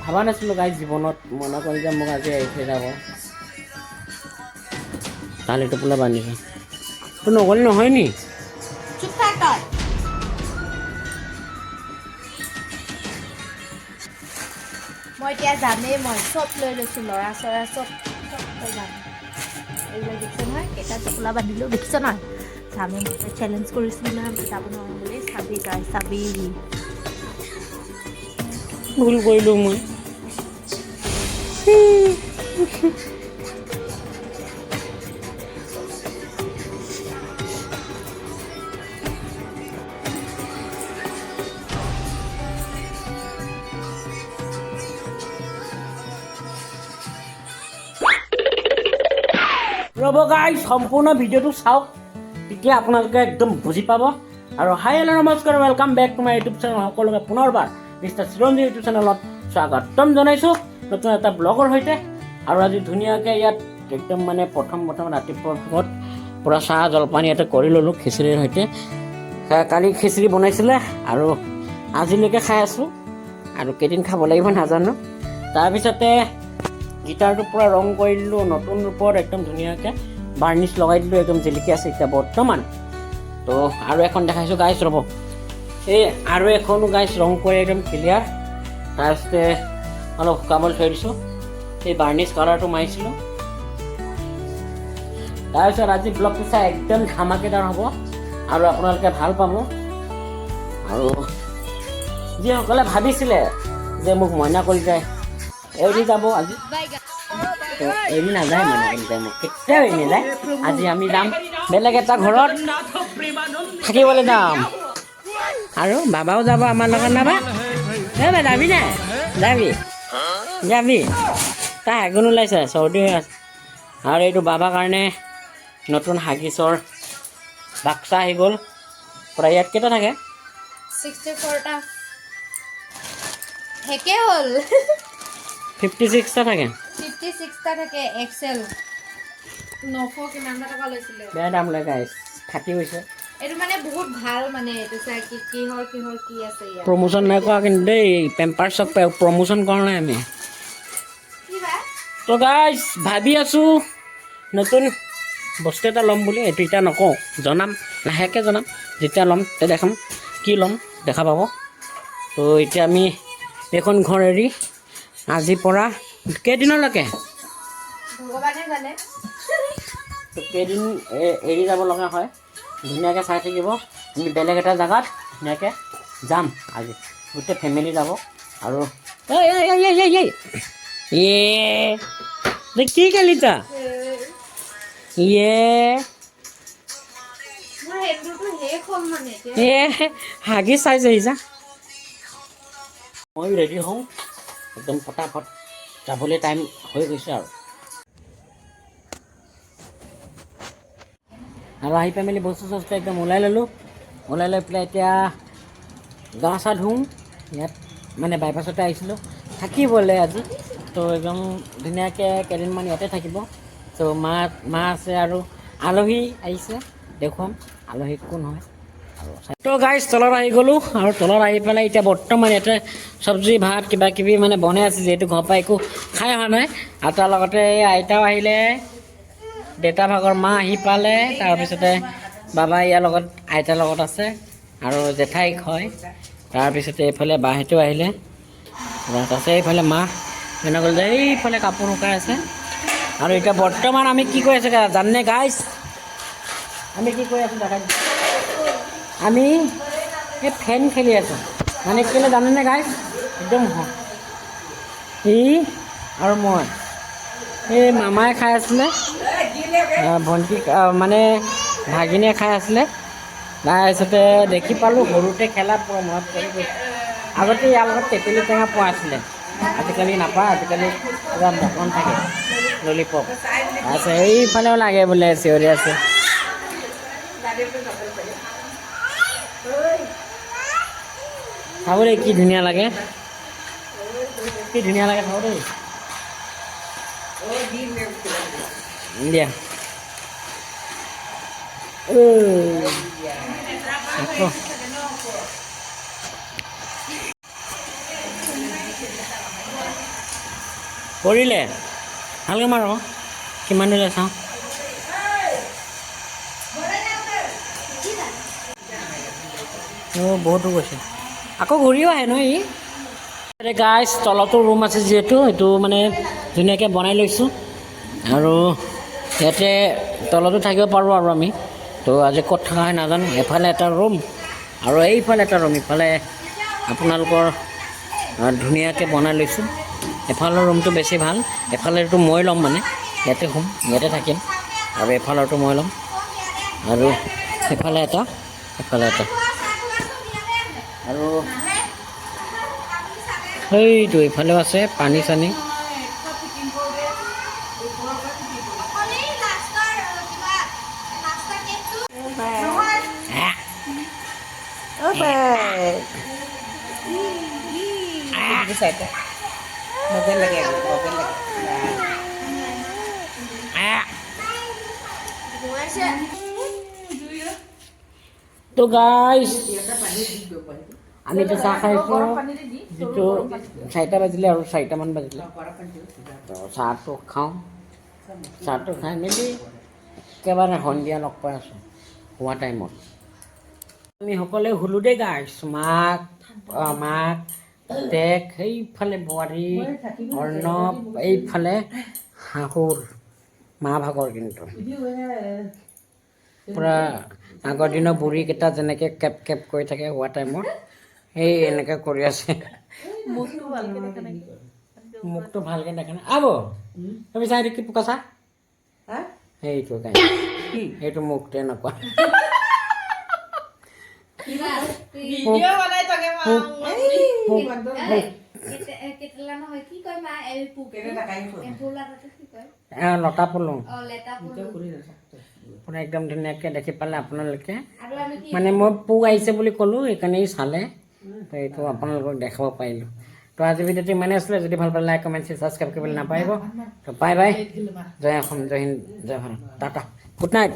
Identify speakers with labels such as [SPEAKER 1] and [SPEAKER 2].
[SPEAKER 1] ভাবা নাছিলোঁ গাইজ জীৱনত মনে কৰি যে মোক আজি এৰি থৈ যাব। তালি টোপোলা বান্ধিছে তো নগ'লে নহয় নি?
[SPEAKER 2] চুপ থাক তই। মই এতিয়া যামেই, মই চব লৈ লৈছোঁ, ল'ৰা চৰা চব যাম। এইবিলাক দেখিছে নহয়, কেইটা টোপোলা বান্ধিলোঁ দেখিছ নহয়। যামেই, মই চেলেঞ্জ কৰিছিলোঁ নহয় যাব নোৱাৰোঁ বুলি। চাবি তই চাবি।
[SPEAKER 1] ভুল কৰিলোঁ মই। ৰ'ব গাইজ, সম্পূৰ্ণ ভিডিঅ'টো চাওক, তেতিয়া আপোনালোকে একদম বুজি পাব। আৰু হাই হেল্ল' নমস্কাৰ, welcome back to my YouTube channel. সকলোকে পুনৰবাৰ মিষ্টাৰ চিৰঞ্জীৱ ইউটিউব চেনেলত স্বাগতম জনাইছোঁ নতুন এটা ব্লগৰ সৈতে। আৰু আজি ধুনীয়াকৈ ইয়াত একদম মানে প্ৰথম ৰাতিপুৱাৰ ভাগত পূৰা চাহ জলপান ইয়াতে কৰি ল'লোঁ খিচিৰিৰ সৈতে। কালি খিচিৰি বনাইছিলে আৰু আজিলৈকে খাই আছোঁ, আৰু কেইদিন খাব লাগিব নাজানো। তাৰপিছতে গিটাৰটো পূৰা ৰং কৰি দিলোঁ নতুন ৰূপত, একদম ধুনীয়াকৈ বাৰ্নিছ লগাই দিলোঁ, একদম জিলিকি আছে এতিয়া বৰ্তমান। তো আৰু এখন দেখাইছোঁ গাইছ, ৰ'ব। এই আৰু এখনো গাইছ ৰং কৰি একদম ক্লিয়াৰ। তাৰপিছতে অলপ শুকাবলৈ থৈ দিছোঁ, এই বাৰ্নিছ কালাৰটো মাৰিছিলোঁ। তাৰপিছত আজি ব্লগটো চাই একদম ধামাকেদাৰ হ'ব আৰু আপোনালোকে ভাল পাব। আৰু যিসকলে ভাবিছিলে যে মোক মইনা কলিতাই এৰি যাব, আজি তো এৰি নাযায়। মইনা কলিতাই মোক কেতিয়াও এৰি নাযায়। আজি আমি যাম বেলেগ এটা ঘৰত থাকিবলৈ যাম, আৰু বাবাও যাব আমাৰ লগত। নাবা যাবি নাই? যাবি তাৰ এগুণ ওলাইছে, চৰ্দি হৈ আছে। আৰু এইটো বাবাৰ কাৰণে নতুন হাগিছৰ বাক্সা আহি গ'ল। প্ৰায় ইয়াত কেইটা থাকে?
[SPEAKER 2] 64টা শেষে হ'ল।
[SPEAKER 1] 56টা থাকে।
[SPEAKER 2] 56টা থাকে। এক্সেল 900 কিমানটা টকা লৈছিলে।
[SPEAKER 1] বেয়া দাম লয় গাইছ, ফাটি গৈছে।
[SPEAKER 2] এইটো মানে বহুত ভাল, মানে এইটো চাই কিহৰ কি আছে ইয়াত।
[SPEAKER 1] প্ৰমোশ্যন নাই কৰা কিন্তু দেই, পেম্পাৰ্ছক প্ৰমোশ্যন কৰা নাই আমি। তো গাইছ ভাবি আছোঁ নতুন বস্তু এটা ল'ম বুলি। এইটো এতিয়া নকওঁ, জনাম, লাহেকৈ জনাম। যেতিয়া ল'ম তেতিয়া দেখাম, কি ল'ম দেখা পাব। তো এতিয়া আমি এইখন ঘৰ এৰি আজিৰ পৰা কেইদিনলৈকে
[SPEAKER 2] ভগৱানে জানে
[SPEAKER 1] কেইদিন এৰি যাব লগা হয়, ধুনীয়াকৈ চাই থাকিব। আমি বেলেগ এটা জেগাত ধুনীয়াকৈ যাম আজি, গোটেই ফেমিলি যাব। আৰু কি খেলিছা? হাগি চাইছেহি যা। মই ৰেডি হওঁ একদম ফটাফট, যাবলৈ টাইম হৈ গৈছে। আৰু আহি পাই মেলি বস্তু চস্তু একদম ওলাই ল'লোঁ। ওলাই লৈ পেলাই এতিয়া গা চা ধুওঁ। ইয়াত মানে বাইপাছতে আহিছিলোঁ থাকিবলৈ আজি। তো একদম ধুনীয়াকৈ কেইদিনমান ইয়াতে থাকিব। তো মা আছে আৰু আলহী আহিছে, দেখুৱাম আলহী কোন হয়। তো গাইছ তলত আহি গ'লোঁ, আৰু তলত আহি পেলাই এতিয়া বৰ্তমান ইয়াতে চব্জি ভাত কিবা কিবি মানে বনাই আছে, যিহেতু ঘৰৰ পৰা একো খাই অহা নাই। আৰু তাৰ লগতে এই আইতাও আহিলে, দেউতা ভাগৰ মা আহি পালে। তাৰপিছতে বাবা ইয়াৰ লগত আইতাৰ লগত আছে, আৰু জেঠাইক হয়। তাৰপিছতে এইফালে বাহঁতেও আহিলে, আছে এইফালে মা এনেকৈ যে এইফালে কাপোৰ শুকাই আছে। আৰু এতিয়া বৰ্তমান আমি কি কৰি আছোঁ জাননে গাইছ? আমি কি কৰি আছোঁ দেখা, আমি এই ফেন খেলি আছোঁ। মানে কেলৈ জানেনে গাইছ? একদম আৰু মই এই মামাই খাই আছিলে, ভণ্টি মানে ভাগিনীয়ে খাই আছিলে। তাৰপিছতে দেখি পালোঁ সৰুতে খেলা পোৱা মনত পৰি গৈছে। আগতে ইয়াৰ লগত তেতেলী টেঙা পোৱা আছিলে, আজিকালি নাপায়। আজিকালি কিবা মটন থাকে, ললিপপ। তাৰপিছত এইফালেও লাগে বোলে, চিঞৰি আছে। চাব দেই কি ধুনীয়া লাগে, কি ধুনীয়া লাগে চাব দেই। দিয়া পৰিলে ভালকৈ মাৰ কিমান দিলে চাওঁ বহুতো গৈছে আকৌ ঘূৰিও আহে ন ই গাইজ তলতো ৰুম আছে যিহেতু এইটো মানে ধুনীয়াকৈ বনাই লৈছোঁ আৰু ইয়াতে তলতো থাকিব পাৰোঁ আৰু আমি তো আজি ক'ত থকা হয় নাজানো এফালে এটা ৰুম আৰু এইফালে এটা ৰুম ইফালে আপোনালোকৰ ধুনীয়াকৈ বনাই লৈছোঁ এফালৰ ৰুমটো বেছি ভাল এফালেতো মই ল'ম মানে ইয়াতে শুম ইয়াতে থাকিম আৰু এফালৰটো মই ল'ম আৰু এফালে এটা আৰু সেইটো এইফালেও আছে পানী চানী তো গাইজ আমি এতিয়া চাহ খাইছোঁ যিটো 4টা বাজিলে আৰু 4টামান বাজিলে তো চাহটো খাওঁ চাহটো খাই মেলি একেবাৰে সন্ধিয়া লগ পাই আছোঁ হোৱা টাইমত আমি সকলোৱে শুলোঁ দেই গাইজ মাক দেখ সেইফালে বোৱাৰী অৰ্ণৱ এইফালে শাহুৰ মা ভাগৰ কিন্তু পূৰা আগৰ দিনৰ বুঢ়ীকেইটা যেনেকৈ কেপ কেপ কৰি থাকে হোৱা টাইমত সেই এনেকৈ কৰি আছে মুখটো ভালকৈ দেখা নাই আব তুমি চাই দেখি পোকা চা সেইটো সেইটো মুখটো এনেকুৱা লতা পলং পূৰা একদম ধুনীয়াকৈ দেখি পালে আপোনালোকে মানে মই পোক আহিছে বুলি ক'লোঁ সেইকাৰণেই চালে তো এইটো আপোনালোকক দেখাব পাৰিলোঁ তো আজি ভিডিঅ'টো ইমানেই আছিলে যদি ভাল পালে লাইক কমেণ্ট ছাবস্ক্ৰাইব কৰিবলৈ নাপাৰিব তো বাই বাই জয় অসম জয় হিন্দ জয় ভাৰত টাটা গুড নাইট